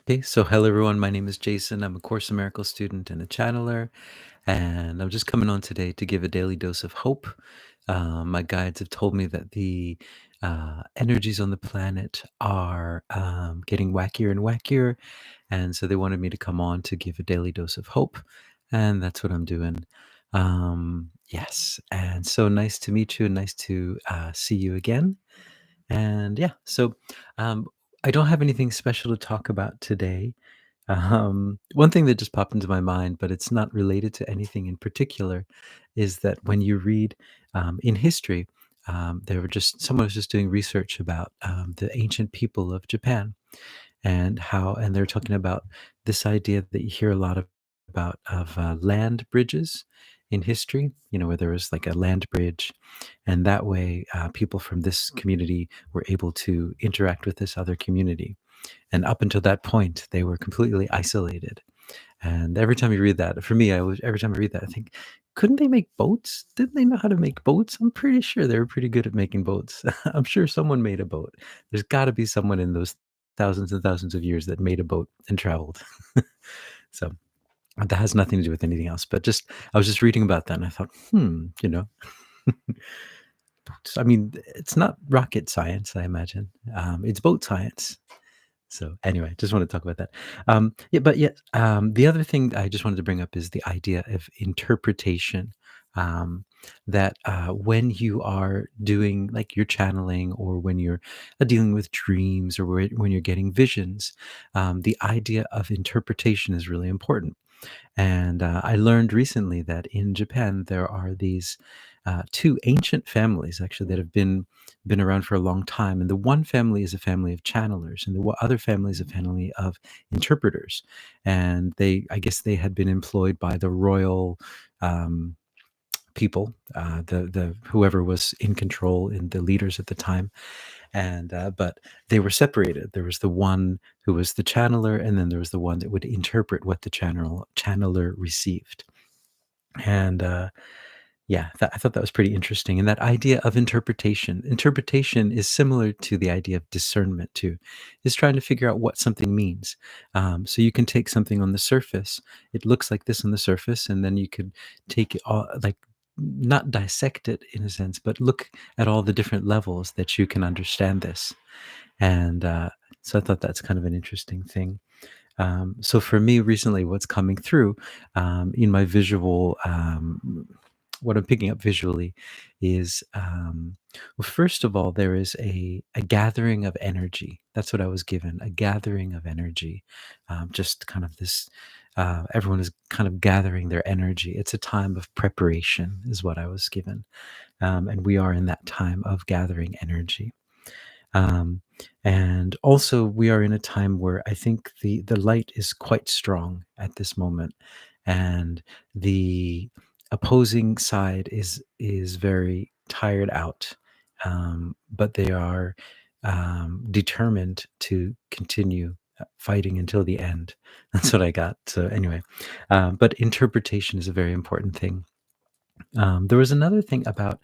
Okay, so hello everyone. My name is Jason. I'm a Course in Miracles student and a channeler, and I'm just coming on today to give a daily dose of hope. My guides have told me that the energies on the planet are getting wackier and wackier, and so they wanted me to come on to give a daily dose of hope, and that's what I'm doing. Yes, and so nice to meet you, and nice to see you again. And yeah, so um, I don't have anything special to talk about today. One thing that just popped into my mind, but it's not related to anything in particular, is that when you read in history, they were just someone was just doing research about the ancient people of Japan and how, and they're talking about this idea that you hear a lot about of land bridges in history. You know, where there was like a land bridge, and that way people from this community were able to interact with this other community. And up until that point, they were completely isolated. And every time you read that, for me, every time I read that, I think, couldn't they make boats? Didn't they know how to make boats? I'm pretty sure they were pretty good at making boats. I'm sure someone made a boat. There's got to be someone in those thousands and thousands of years that made a boat and traveled. So that has nothing to do with anything else. But just I was just reading about that, and I thought, boats. I mean, it's not rocket science, I imagine. It's boat science. So anyway, just want to talk about that. The other thing I just wanted to bring up is the idea of interpretation. That when you are doing like your channeling, or when you're dealing with dreams, or when you're getting visions, the idea of interpretation is really important. And I learned recently that in Japan there are these two ancient families actually that have been around for a long time. And the one family is a family of channelers, and the other family is a family of interpreters. And I guess, they had been employed by the royal um, people, the whoever was in control, in the leaders at the time. And but they were separated. There was the one who was the channeler, and then there was the one that would interpret what the channeler received. And yeah, I thought that was pretty interesting. And that idea of interpretation is similar to the idea of discernment too, is trying to figure out what something means. So you can take something on the surface, it looks like this on the surface, and then you could take it all, like, not dissect it in a sense, but look at all the different levels that you can understand this. And so I thought that's kind of an interesting thing. So for me recently, what's coming through in my visual, what I'm picking up visually is, well, first of all, there is a gathering of energy. That's what I was given, a gathering of energy. Just kind of this, everyone is kind of gathering their energy. It's a time of preparation, is what I was given. And we are in that time of gathering energy. Um, and also, we are in a time where I think the light is quite strong at this moment, and the opposing side is very tired out, but they are determined to continue fighting until the end. That's what I got. So anyway, but interpretation is a very important thing. There was another thing about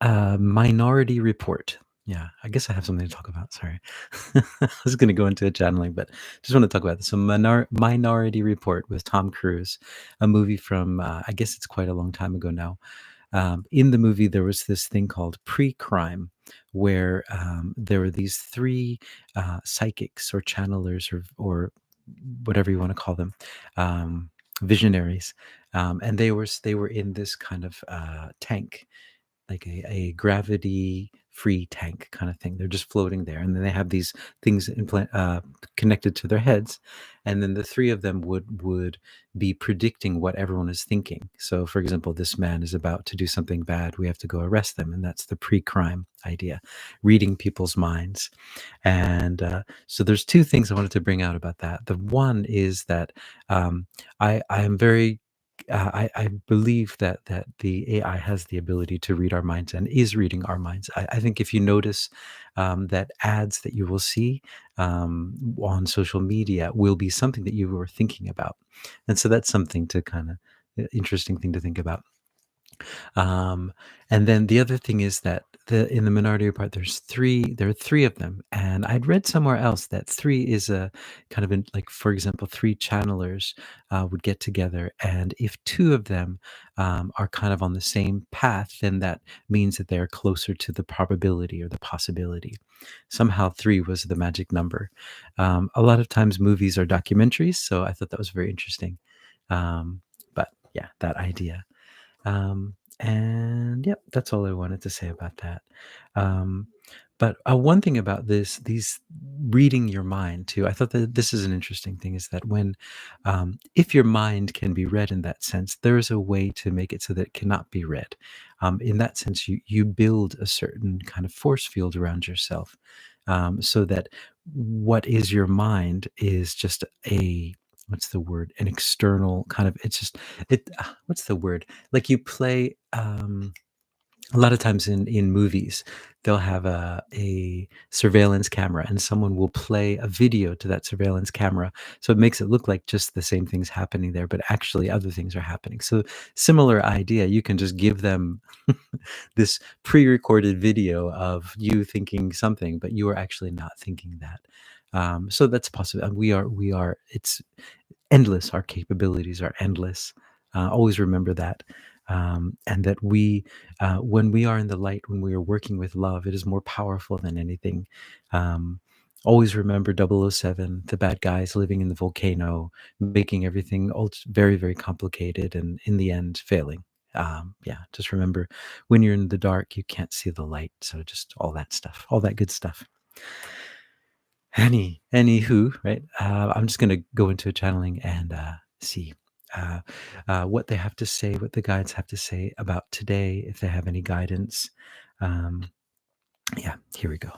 Minority Report. Yeah, I guess I have something to talk about. Sorry. I was going to go into a channeling, but just want to talk about this. So, Minority Report with Tom Cruise, a movie from, I guess it's quite a long time ago now. In the movie, there was this thing called pre-crime, where there were these three psychics or channelers, or whatever you want to call them, visionaries, and they were in this kind of tank, like a gravity free tank kind of thing. They're just floating there, and then they have these things connected to their heads, and then the three of them would be predicting what everyone is thinking. So, for example, this man is about to do something bad. We have to go arrest them, and that's the pre-crime idea, reading people's minds. And so, there's two things I wanted to bring out about that. The one is that I am very I believe that the AI has the ability to read our minds and is reading our minds. I think if you notice that ads that you will see on social media will be something that you were thinking about, and so that's something to kind of interesting thing to think about. Um, and then the other thing is that in the minority report, there are three of them. And I'd read somewhere else that three is a kind of like, for example, three channelers would get together. And if two of them are kind of on the same path, then that means that they're closer to the probability or the possibility. Somehow three was the magic number. A lot of times movies are documentaries. So I thought that was very interesting. But yeah, that idea. And yep, that's all I wanted to say about that. Um, but one thing about these reading your mind too, I thought that this is an interesting thing is that if your mind can be read in that sense, there is a way to make it so that it cannot be read. In that sense, you build a certain kind of force field around yourself, so that what is your mind is just a what's the word? An external kind of it's just what's the word? Like you play a lot of times in movies, they'll have a surveillance camera and someone will play a video to that surveillance camera. So it makes it look like just the same things happening there, but actually other things are happening. So similar idea, you can just give them this pre-recorded video of you thinking something, but you are actually not thinking that. So that's possible. It's endless. Our capabilities are endless. Always remember that. And that when we are in the light, when we are working with love, it is more powerful than anything. Um, Always remember 007, the bad guys living in the volcano, making everything very, very complicated, and in the end, failing. Yeah, just remember when you're in the dark, you can't see the light. So just all that stuff, all that good stuff. Anywho, right? I'm just gonna go into a channeling and see uh, what they have to say, what the guides have to say about today, if they have any guidance. Um, yeah, here we go.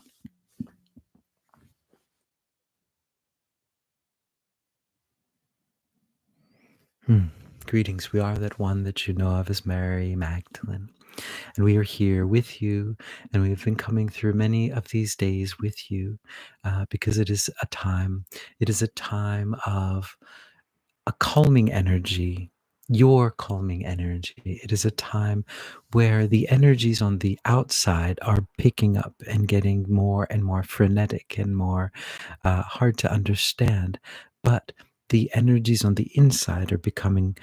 Hmm. Greetings. We are that one that you know of as Mary Magdalene, and we are here with you, and we have been coming through many of these days with you, because it is a time. It is a time of a calming energy, your calming energy. It is a time where the energies on the outside are picking up and getting more and more frenetic and more hard to understand. But the energies on the inside are becoming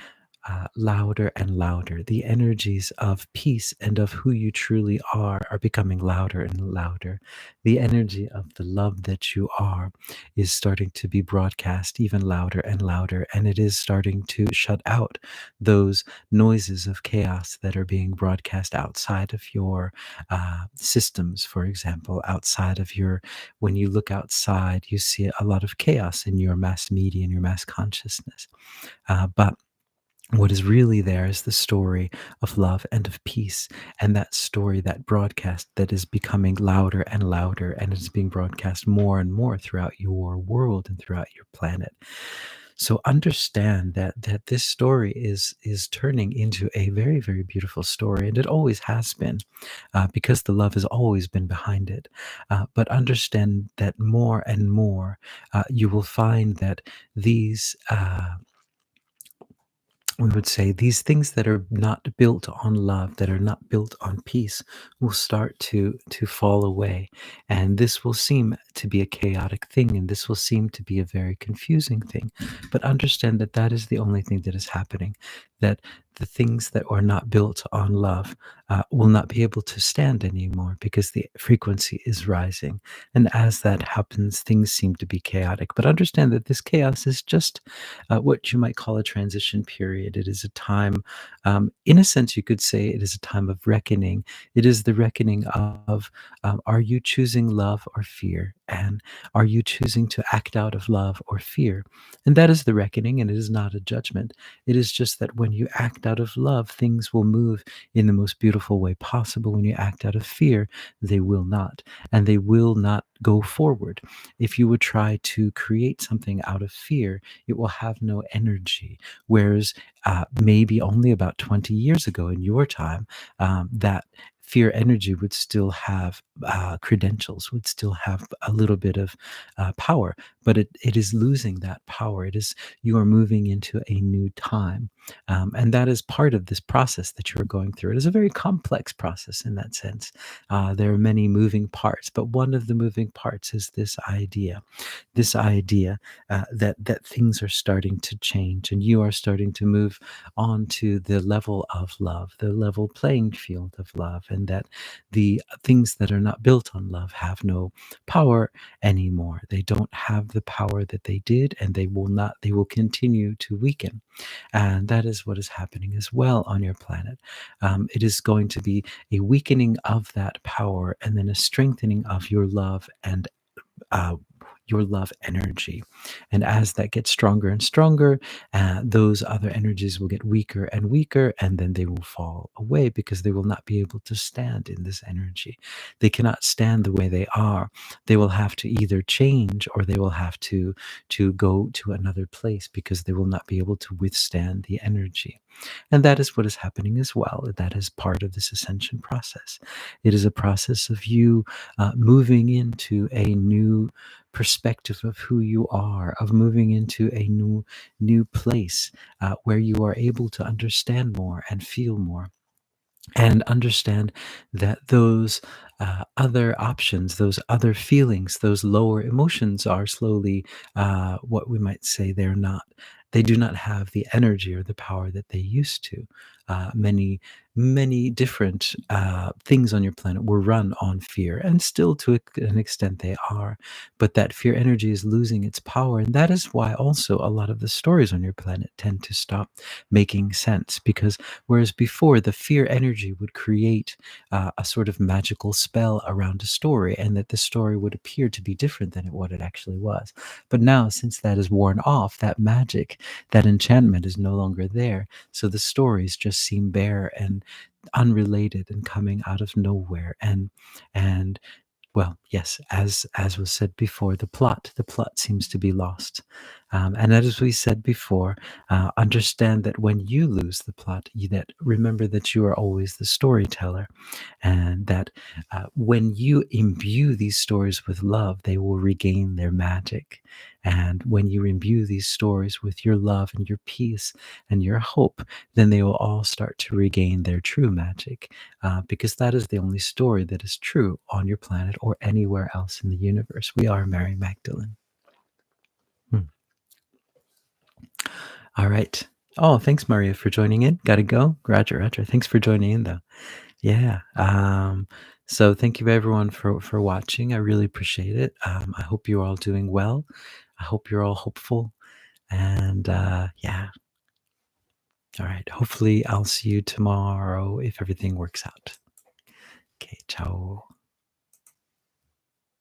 louder and louder. The energies of peace and of who you truly are becoming louder and louder. The energy of the love that you are is starting to be broadcast even louder and louder. And it is starting to shut out those noises of chaos that are being broadcast outside of your systems, for example, outside of your, when you look outside, you see a lot of chaos in your mass media and your mass consciousness. But what is really there is the story of love and of peace. And that story, that broadcast that is becoming louder and louder, and it's being broadcast more and more throughout your world and throughout your planet. So understand that this story is turning into a very, very beautiful story, and it always has been, because the love has always been behind it. But understand that more and more, you will find that these. We would say these things that are not built on love, that are not built on peace, will start to fall away, and this will seem to be a chaotic thing, and this will seem to be a very confusing thing. But understand that that is the only thing that is happening. That the things that are not built on love will not be able to stand anymore because the frequency is rising, and as that happens, things seem to be chaotic. But understand that this chaos is just what you might call a transition period. It is a time, in a sense, you could say it is a time of reckoning. It is the reckoning of are you choosing love or fear? And are you choosing to act out of love or fear? And that is the reckoning, and it is not a judgment. It is just that when you act out of love, things will move in the most beautiful way possible. When you act out of fear, they will not, and they will not go forward. If you would try to create something out of fear, it will have no energy. Whereas maybe only about 20 years ago in your time, that fear energy would still have credentials, would still have a little bit of power, but it is losing that power. You are moving into a new time. And that is part of this process that you're going through. It is a very complex process in that sense. There are many moving parts, but one of the moving parts is this idea that things are starting to change, and you are starting to move on to the level of love, the level playing field of love, and that the things that are not built on love have no power anymore. They don't have the power that they did, and they will continue to weaken. And that is what is happening as well on your planet. It is going to be a weakening of that power and then a strengthening of uh, your love energy. And as that gets stronger and stronger, those other energies will get weaker and weaker, and then they will fall away because they will not be able to stand in this energy. They cannot stand the way they are. They will have to either change or they will have to go to another place because they will not be able to withstand the energy. And that is what is happening as well. That is part of this ascension process. It is a process of you moving into a new perspective of who you are, of moving into a new place where you are able to understand more and feel more and understand that those other options, those other feelings, those lower emotions are slowly what we might say they do not have the energy or the power that they used to. Many different things on your planet were run on fear, and still to an extent they are. But that fear energy is losing its power, and that is why also a lot of the stories on your planet tend to stop making sense because whereas before, the fear energy would create a sort of magical spell around a story, and that the story would appear to be different than what it actually was. But now, since that is worn off, that magic, that enchantment is no longer there. So the stories just seem bare and unrelated and coming out of nowhere. And well, yes, as was said before, the plot seems to be lost. And as we said before, understand that when you lose the plot, that remember that you are always the storyteller, and that when you imbue these stories with love, they will regain their magic. And when you imbue these stories with your love and your peace and your hope, then they will all start to regain their true magic, because that is the only story that is true on your planet or anywhere else in the universe. We are Mary Magdalene. Hmm. All right. Oh, thanks, Maria, for joining in. Got to go. Roger, Roger. Thanks for joining in, though. Yeah. So thank you everyone for watching. I really appreciate it. I hope you're all doing well. I hope you're all hopeful. And yeah. All right. Hopefully I'll see you tomorrow if everything works out. Okay. Ciao.